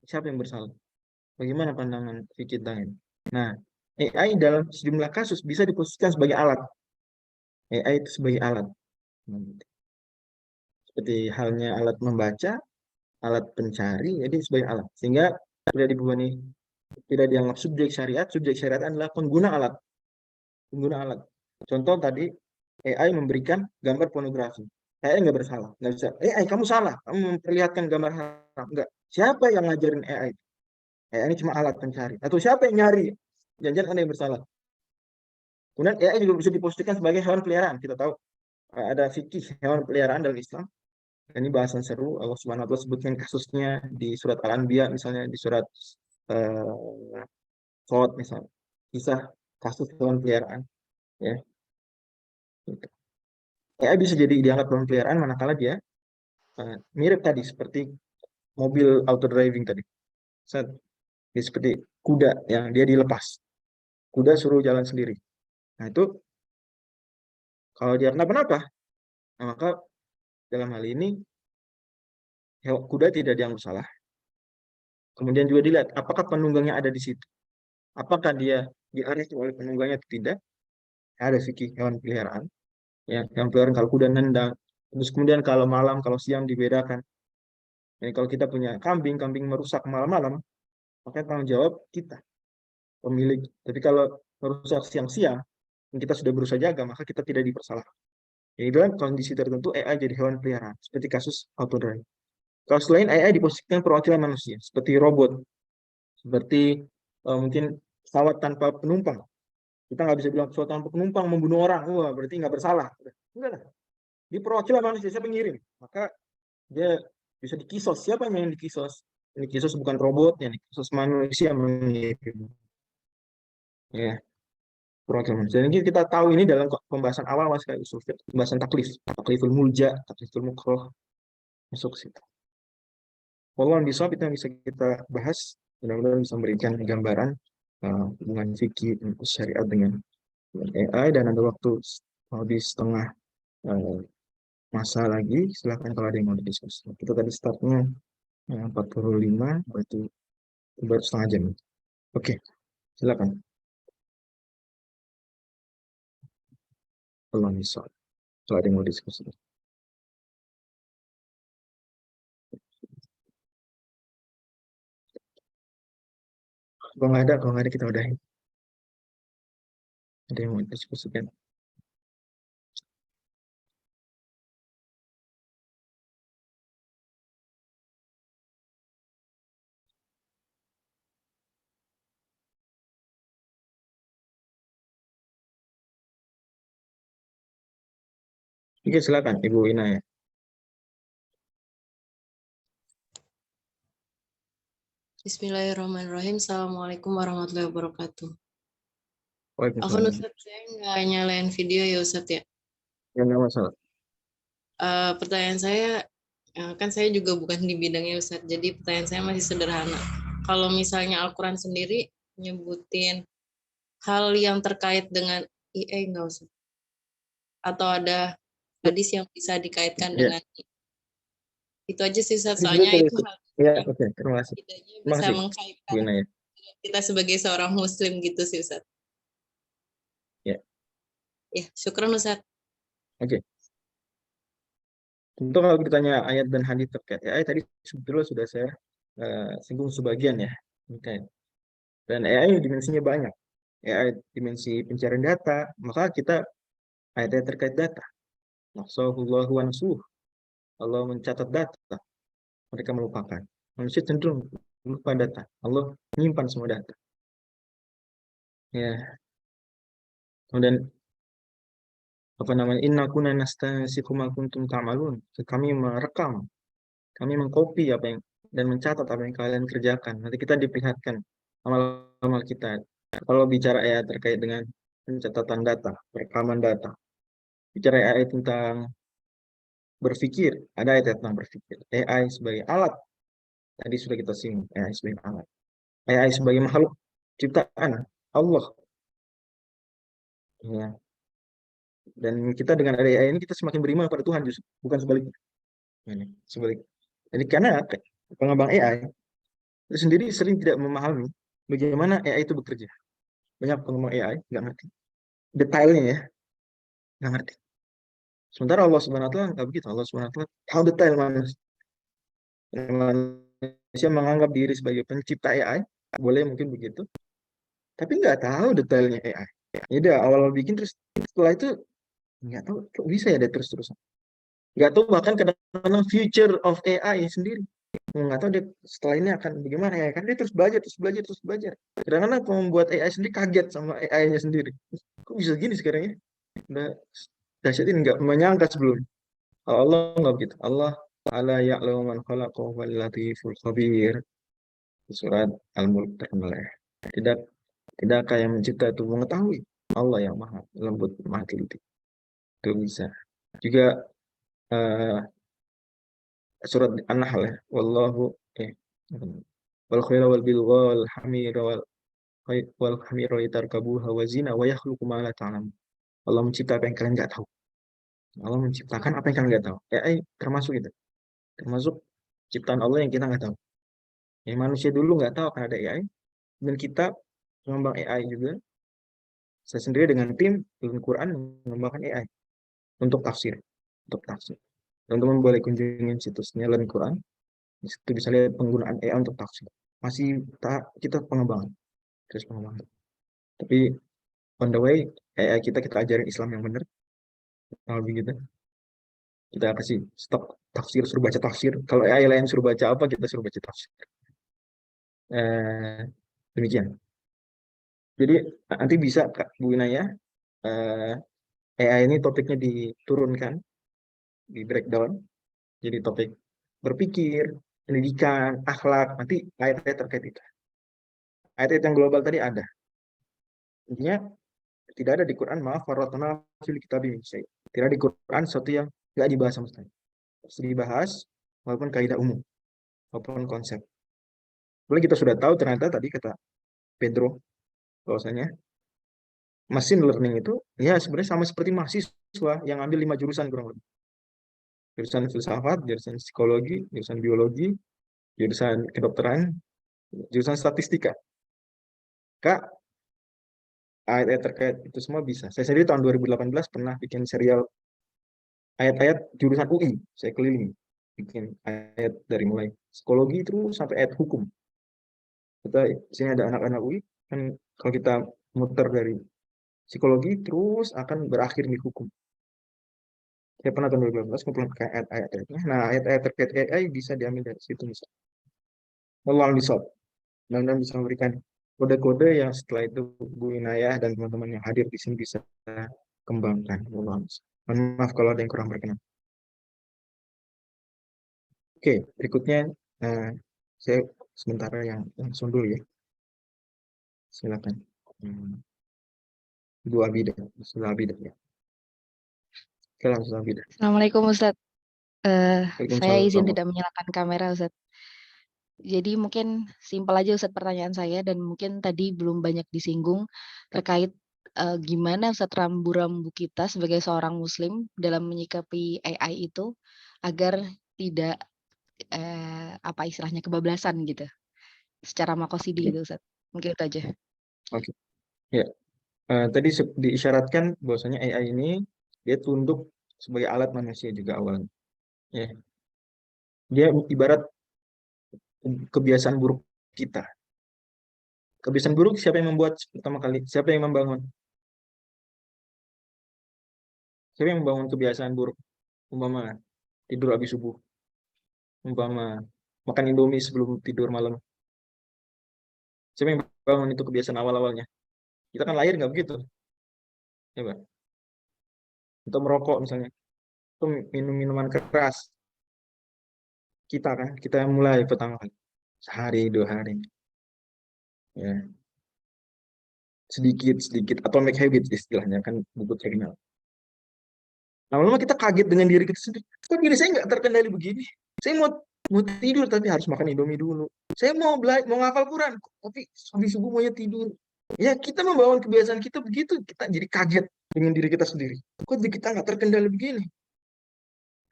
siapa yang bersalah? Bagaimana pandangan fikih tentang ini? Nah, AI dalam sejumlah kasus bisa diposisikan sebagai alat. AI itu sebagai alat. Seperti halnya alat membaca, alat pencari, jadi sebagai alat. Sehingga tidak dibebani, tidak dianggap subjek syariat adalah pengguna alat. Pengguna alat. Contoh tadi, AI memberikan gambar pornografi. AI nggak bersalah, nggak bisa. AI kamu salah, kamu memperlihatkan gambar haram. Nggak. Siapa yang ngajarin AI? AI ini cuma alat pencari. Atau siapa yang nyari? Jangan-jangan ada yang bersalah. Kemudian AI juga bisa diposisikan sebagai hewan peliharaan. Kita tahu ada fikih hewan peliharaan dalam Islam. Ini bahasan seru. Allah Subhanahu wa taala sebutkan kasusnya di surat Al-Anbiya, misalnya di surat uh, Sot misalnya. Kisah kasus hewan peliharaan. Ya. AI bisa jadi dianggap hewan peliharaan manakala dia mirip tadi seperti mobil auto driving tadi. Set, dia seperti kuda yang dia dilepas. Kuda suruh jalan sendiri. Nah itu kalau dia kenapa-napa, nah, maka dalam hal ini kuda tidak dianggap salah. Kemudian juga dilihat apakah penunggangnya ada di situ. Apakah dia diarahkan oleh penunggangnya atau tidak. Ada fikih hewan peliharaan. Ya, hewan peliharaan kalau kuda nendang. Terus kemudian kalau malam, kalau siang dibedakan. Jadi kalau kita punya kambing, kambing merusak malam-malam, maka tanggung jawab kita, pemilik. Tapi kalau merusak siang-siang, dan kita sudah berusaha jaga, maka kita tidak dipersalahkan. Jadi dalam kondisi tertentu AI jadi hewan peliharaan, seperti kasus autodrive. Kalau selain AI diposisikan perwakilan manusia, seperti robot, seperti mungkin pesawat tanpa penumpang. Kita nggak bisa bilang pesawat tanpa penumpang membunuh orang, wah berarti nggak bersalah. Enggak lah. Di perwakilan manusia, siapa yang ngirim? Maka dia bisa dikisos. Siapa yang dikisos? Ini kisos bukan robot, yang dikisos manusia mengirim. Ya, perwakilan manusia. Jadi kita tahu ini dalam pembahasan awal mas kayak usul fiqh, pembahasan taklif, takliful mulja, takliful mukroh, masuk ke situ. Walau bisa itu yang bisa kita bahas, mudah-mudahan bisa memberikan gambaran hubungan fikih syariat dengan AI, dan ada waktu lebih setengah uh, masa lagi. Silakan kalau ada yang mau diskusi. Kita tadi startnya 45, berarti baru setengah jam. Oke, silakan. Kalau bisa, kalau ada yang mau diskusi. Kalau nggak ada kita udahin. Ada yang mau diskusikan? Oke, silakan Ibu Ina ya. Bismillahirrahmanirrahim. Assalamualaikum warahmatullahi wabarakatuh. Afwan Waalaikumsalam. Ustadz, saya nggak nyalain video ya Ustadz ya. Ya, nggak masalah. Pertanyaan saya, kan saya juga bukan di bidangnya Ustadz, jadi pertanyaan saya masih sederhana. Kalau misalnya Al-Quran sendiri nyebutin hal yang terkait dengan IA nggak Ustadz? Atau ada hadis yang bisa dikaitkan Ya, dengan itu aja sih Ustadz, ini soalnya boleh itu ikut. hal Ya, yang oke, terima kasih. setidaknya Terima bisa kasih, Bu mengkaitkan Ina ya. kita sebagai seorang muslim gitu sih Ustadz. Ya, Ya, syukran Ustadz. oke. Tentu kalau ditanya ayat dan hadis terkait AI tadi sebetulnya sudah saya singgung sebagian ya. Oke. Dan AI dimensinya banyak. AI dimensi pencarian data, maka kita ayat-ayat terkait data. Nafsahullahu wa nasuh. Allah mencatat data, mereka melupakan. Manusia cenderung lupa data. Allah menyimpan semua data. Ya, kemudian apa namanya? Inna kunna nastasiku ma kuntum ta'malun. Kami merekam, kami mengcopy apa yang dan mencatat apa yang kalian kerjakan. Nanti kita diperlihatkan amal-amal kita. Kalau bicara AI terkait dengan pencatatan data, rekaman data, bicara AI tentang berpikir, ada ayat tentang berpikir. AI sebagai alat, tadi sudah kita singgung, AI sebagai alat. AI sebagai makhluk ciptaan Allah. Ya. Dan kita dengan ada AI ini kita semakin beriman pada Tuhan justru, bukan sebaliknya. Ini sebalik. Jadi karena pengembang AI itu sendiri sering tidak memahami bagaimana AI itu bekerja. Banyak pengembang AI nggak ngerti detailnya ya, nggak ngerti. Sementara Allah Subhanahu Wa Taala nggak begitu. Allah Subhanahu Wa Taala tahu detail manusia. Manusia menganggap diri sebagai pencipta AI, boleh mungkin begitu, tapi nggak tahu detailnya AI. Ya udah awal-awal bikin terus setelah itu nggak tahu kok bisa ya ada terus-terusan. Nggak tahu bahkan kadang-kadang future of AI sendiri. Nggak tahu dia setelah ini akan bagaimana ya, kan dia terus belajar, terus belajar, terus belajar. Kadang-kadang membuat AI sendiri kaget sama AI-nya sendiri. Kok bisa gini sekarang ya? Udah dahsyat ini, nggak menyangka sebelum. Kalau Allah nggak begitu. Allah ala ya'lamu man khalaqa wal latiful khabir. Surat Al-Mulk terkenal. Tidak tidakkah yang mencipta itu mengetahui? Allah yang maha lembut, maha teliti. Itu bisa. Juga eh, surat An-Nahl ya. Wallahu eh wal khaira wal bil wal hamira wal hamira litarkabuha wa zina wa yakhluqu ma la ta'lamun. Allah mencipta apa yang kalian nggak tahu. Allah menciptakan apa yang kalian nggak tahu. AI termasuk itu. Termasuk ciptaan Allah yang kita nggak tahu. Yang manusia dulu nggak tahu akan ada AI, dan kita mengembang AI juga. Saya sendiri dengan tim Al Quran mengembangkan AI untuk tafsir, untuk tafsir. Teman-teman boleh kunjungin situsnya Learn Quran. Di situ bisa lihat penggunaan AI untuk tafsir. Masih kita pengembangan, terus pengembangan. Tapi on the way, AI kita ajarin Islam yang benar. Kalau begitu, kita kasih stop tafsir, suruh baca tafsir. Kalau AI lain suruh baca apa, kita suruh baca tafsir. Eh, Demikian. Jadi nanti bisa Kak Bu Inaya, eh, AI ini topiknya diturunkan, di breakdown. Jadi topik berpikir, pendidikan, akhlak, nanti ayat-ayat terkait itu. Ayat-ayat yang global tadi ada. Intinya tidak ada di Quran, maaf, farratna fil kitabi min syai'. Tidak ada di Quran sesuatu yang nggak dibahas sama sekali. Harus dibahas walaupun kaidah umum, walaupun konsep. Boleh kita sudah tahu ternyata tadi kata Pedro bahwasanya machine learning itu ya sebenarnya sama seperti mahasiswa yang ambil 5 jurusan kurang lebih. Jurusan filsafat, jurusan psikologi, jurusan biologi, jurusan kedokteran, jurusan statistika. Kak, ayat-ayat terkait itu semua bisa. Saya sendiri tahun 2018 pernah bikin serial ayat-ayat jurusan UI. Saya keliling bikin ayat dari mulai psikologi terus sampai ayat hukum. Kita di sini ada anak-anak UI, kan kalau kita muter dari psikologi terus akan berakhir di hukum. Saya pernah tahun 2018 ngumpulin ayat-ayatnya. Nah, ayat-ayat terkait AI bisa diambil dari situ misalnya. Allah misal. Dan bisa memberikan kode-kode yang setelah itu Bu Inayah dan teman-teman yang hadir di sini bisa kembangkan. Allah misal. Mohon maaf kalau ada yang kurang berkenan. Oke, berikutnya eh, saya sementara yang langsung dulu ya. Silakan. Hmm, Bu Abidah, Ustaz Abidah ya. Oke, langsung Abidah. Assalamualaikum Ustadz. Saya izin Waalaikumsalam. tidak menyalakan kamera Ustadz. Jadi mungkin simpel aja Ustadz pertanyaan saya dan mungkin tadi belum banyak disinggung terkait gimana Ustadz rambu-rambu kita sebagai seorang Muslim dalam menyikapi AI itu agar tidak apa istilahnya kebablasan gitu secara makosidi Oke, gitu Ustadz. Mungkin itu aja. oke. Ya, tadi diisyaratkan bahwasanya AI ini dia tunduk sebagai alat manusia juga awalnya. Ya, dia ibarat kebiasaan buruk kita. Kebiasaan buruk siapa yang membuat pertama kali? Siapa yang membangun? Siapa yang membangun kebiasaan buruk? Umpama tidur habis subuh, umpama makan Indomie sebelum tidur malam. Siapa yang bangun itu kebiasaan awal-awalnya? Kita kan lahir nggak begitu, ya Pak? Atau merokok misalnya, atau minum minuman keras. Kita yang mulai pertama kali. Sehari, 2 hari. Ya, sedikit atomic habits istilahnya kan buku terkenal. Lama-lama kita kaget dengan diri kita sendiri. Kok diri saya nggak terkendali begini? Saya mau tidur tapi harus makan Indomie dulu. Saya mau belajar, mau ngafal Quran, tapi habis subuh maunya tidur. Ya kita membangun kebiasaan kita begitu, kita jadi kaget dengan diri kita sendiri. Kok diri kita nggak terkendali begini?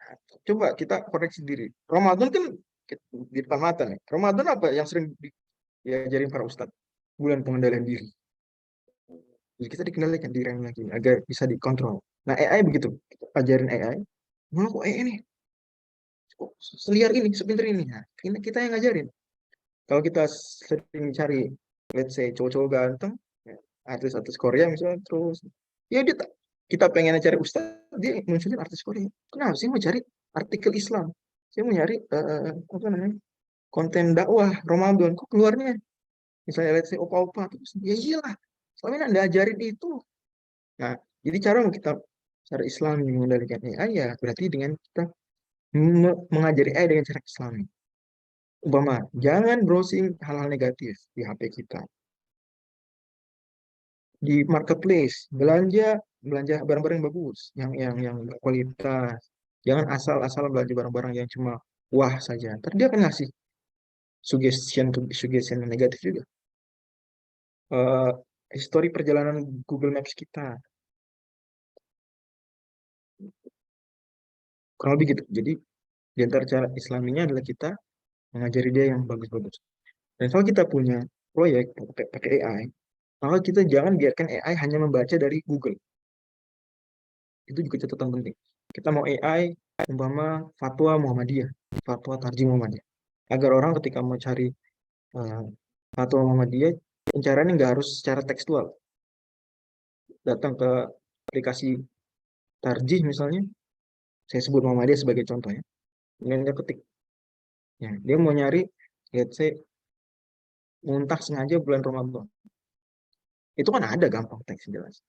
Nah, coba kita koreksi diri. Ramadan kan di depan mata nih. Ramadan apa yang sering diajarin para ustadz? Bulan pengendalian diri. Jadi kita dikendalikan diri yang lagi agar bisa dikontrol. Nah AI begitu, kita ajarin AI. Mau kok AI ini? Kok seliar ini, sepinter ini? Nah, kita yang ngajarin. Kalau kita sering cari, let's say cowok-cowok ganteng, ya, artis-artis Korea misalnya, terus ya dia Kita pengen cari ustadz, dia munculin artis Korea. Kenapa sih mau cari artikel Islam? Saya mau nyari apa namanya, konten dakwah Ramadan. Kok keluarnya misalnya let's say opa-opa terus? Ya iyalah, selama ini Anda ajarin itu. Nah, jadi cara Islam mengendalikan AI ya berarti dengan kita mengajari AI dengan cara Islami. Umpama, jangan browsing hal-hal negatif di HP kita. Di marketplace, belanja barang-barang yang bagus, yang berkualitas. Jangan asal-asal belanja barang-barang yang cuma wah saja. Ntar dia akan ngasih suggestion yang negatif juga. Histori perjalanan Google Maps kita. Kurang lebih gitu. Jadi di antara cara Islaminya adalah kita mengajari dia yang bagus-bagus. Dan kalau kita punya proyek pakai AI, maka kita jangan biarkan AI hanya membaca dari Google. Itu juga catatan penting. Kita mau AI, umpama fatwa Muhammadiyah, fatwa Tarjih Muhammadiyah. Agar orang ketika mau cari fatwa Muhammadiyah, pencariannya nggak harus secara tekstual. Datang ke aplikasi Tarjih misalnya, saya sebut Muhammadiyah sebagai contoh ya. Kemudian dia ketik. Ya, dia mau nyari, let's say, muntah sengaja bulan Ramadan. Itu kan ada gampang teks jelas.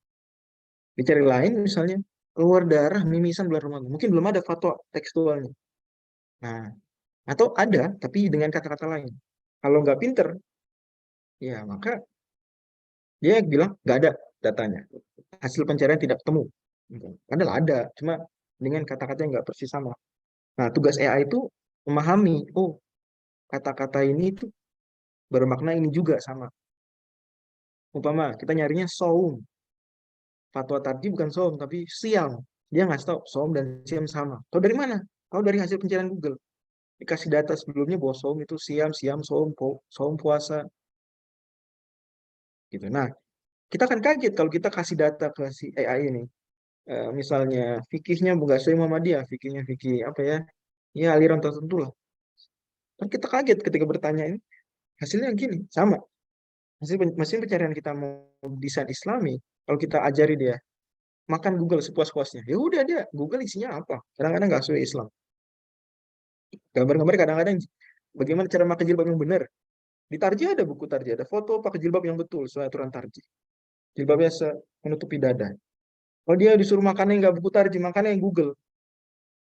Dicari lain misalnya, keluar darah mimisan bulan Ramadan. Mungkin belum ada fatwa tekstualnya. Nah, atau ada, tapi dengan kata-kata lain. Kalau nggak pinter, ya maka dia bilang nggak ada datanya. Hasil pencarian tidak ketemu. Padahal ada, cuma dengan kata-kata yang nggak persis sama. Nah, tugas AI itu memahami, oh, kata-kata ini itu bermakna ini juga sama. Umpama, kita nyarinya saum. Fatwa tadi bukan saum, tapi siam. Dia nggak tahu saum dan siam sama. Tahu dari mana? Tahu dari hasil pencarian Google. Dikasih data sebelumnya bahwa saum itu siam, siam, saum puasa. Gitu. Nah, kita akan kaget kalau kita kasih data ke si AI ini. Misalnya fikihnya bukan Syekh Muhammadiyah, fikihnya fikih apa ya? Ya aliran tertentu lah. Kan kita kaget ketika bertanya ini, hasilnya gini, sama. Mesin pencarian kita mau desain Islami, kalau kita ajari dia makan Google sepuas-puasnya, ya udah dia Google isinya apa? Kadang-kadang nggak sesuai Islam. Gambar-gambar kadang-kadang bagaimana cara pakai jilbab yang benar. Di Tarji ada buku Tarji, ada foto pakai jilbab yang betul sesuai aturan Tarji. Jilbabnya menutupi dada. Kalau dia disuruh makannya nggak buku Tarji, makannya yang Google.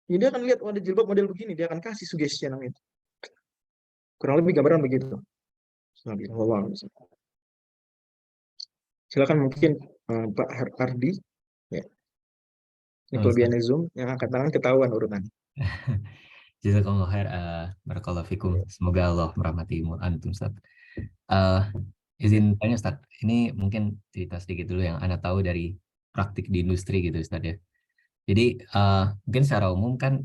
Ya, dia akan lihat, oh, ada jilbab model begini, dia akan kasih suggestion yang itu. Kurang lebih gambaran begitu. Silakan mungkin Pak Hardi. Ya. Ini Halo, Ustaz. kelebihannya Zoom, yang angkat tangan ketahuan urutan. Jazakallahu khair. Barakallahu fikum. Semoga Allah merahmati antum, Ustaz. Izin tanya, Ustaz. Ini mungkin cerita sedikit dulu yang Anda tahu dari praktik di industri gitu, Ustaz ya. Jadi mungkin secara umum kan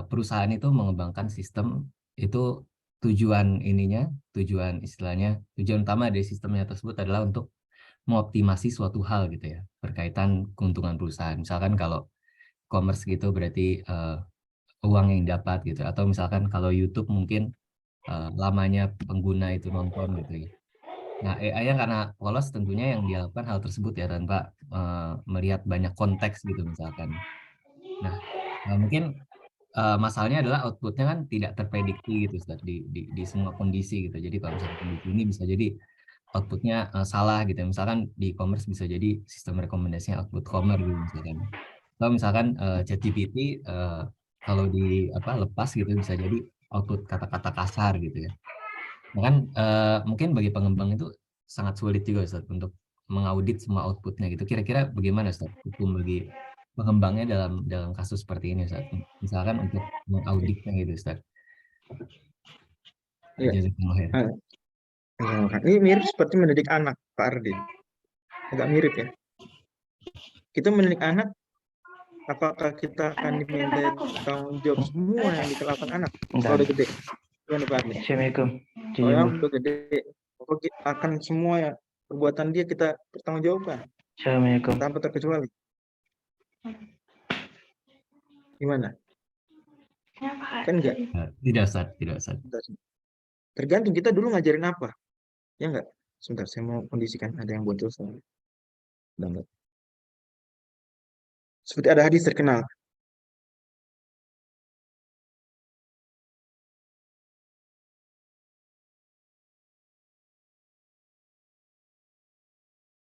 perusahaan itu mengembangkan sistem itu tujuan istilahnya, tujuan utama dari sistemnya tersebut adalah untuk mengoptimasi suatu hal gitu ya, berkaitan keuntungan perusahaan. Misalkan kalau commerce gitu berarti uang yang dapat gitu, atau misalkan kalau YouTube mungkin lamanya pengguna itu nonton gitu ya. Nah, AI yang karena polos tentunya yang dilakukan hal tersebut ya tanpa melihat banyak konteks gitu misalkan. Nah, mungkin masalahnya adalah outputnya kan tidak terprediksi gitu Ustaz, di semua kondisi gitu. Jadi kalau misalkan kondisi ini bisa jadi outputnya salah gitu. Misalkan di e-commerce bisa jadi sistem rekomendasinya output commerce gitu misalkan. Atau misalkan ChatGPT kalau lepas gitu bisa jadi output kata-kata kasar gitu ya. Nah, kan mungkin bagi pengembang itu sangat sulit juga Ustaz untuk mengaudit semua outputnya gitu. Kira-kira bagaimana Ustaz hukum bagi pengembangnya dalam kasus seperti ini Ustaz? Misalkan untuk mengauditnya gitu Ustaz. Ya. Jazakallahu khair. Ini mirip seperti mendidik anak, Pak Ardi. Agak mirip ya. Kita mendidik anak, apakah kita akan diminta tanggung jawab semua yang dilakukan anak kalau udah gede? Gimana Pak Ardi? Assalamualaikum. Kalau yang udah gede, akan semua ya perbuatan dia kita pertanggungjawabkan Assalamualaikum. tanpa terkecuali. Gimana? Kan enggak? Tidak Ustaz, tidak Ustaz. Tergantung kita dulu ngajarin apa. Ya enggak? Sebentar, saya mau kondisikan ada yang bocor. Udah enggak? Seperti ada hadis terkenal.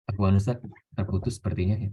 Afwan Ustaz, terputus sepertinya ya.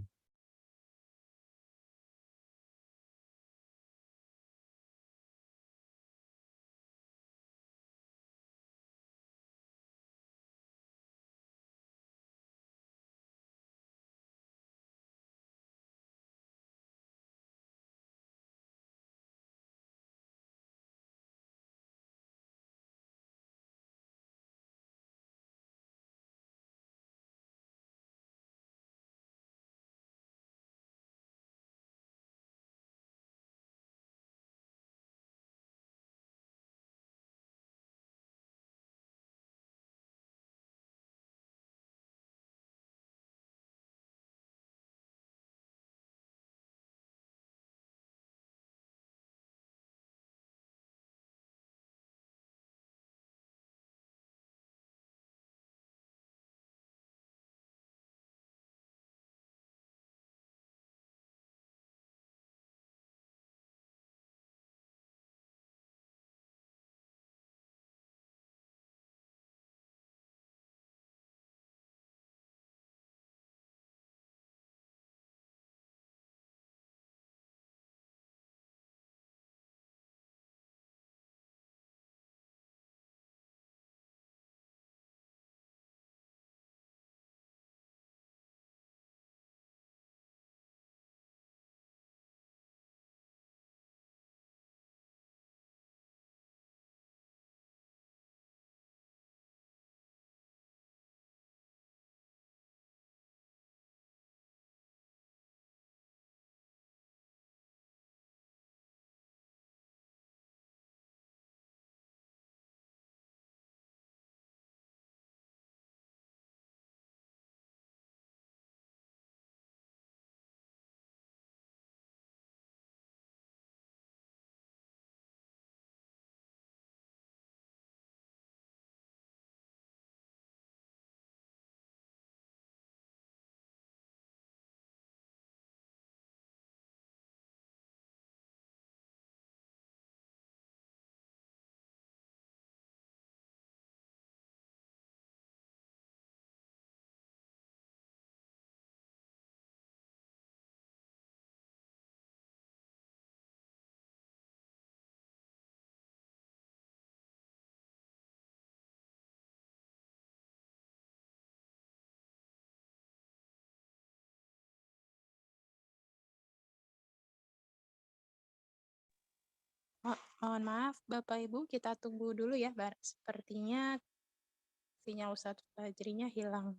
Mohon maaf, Bapak Ibu, kita tunggu dulu ya. Sepertinya sinyal Ustadz Fajrinya hilang.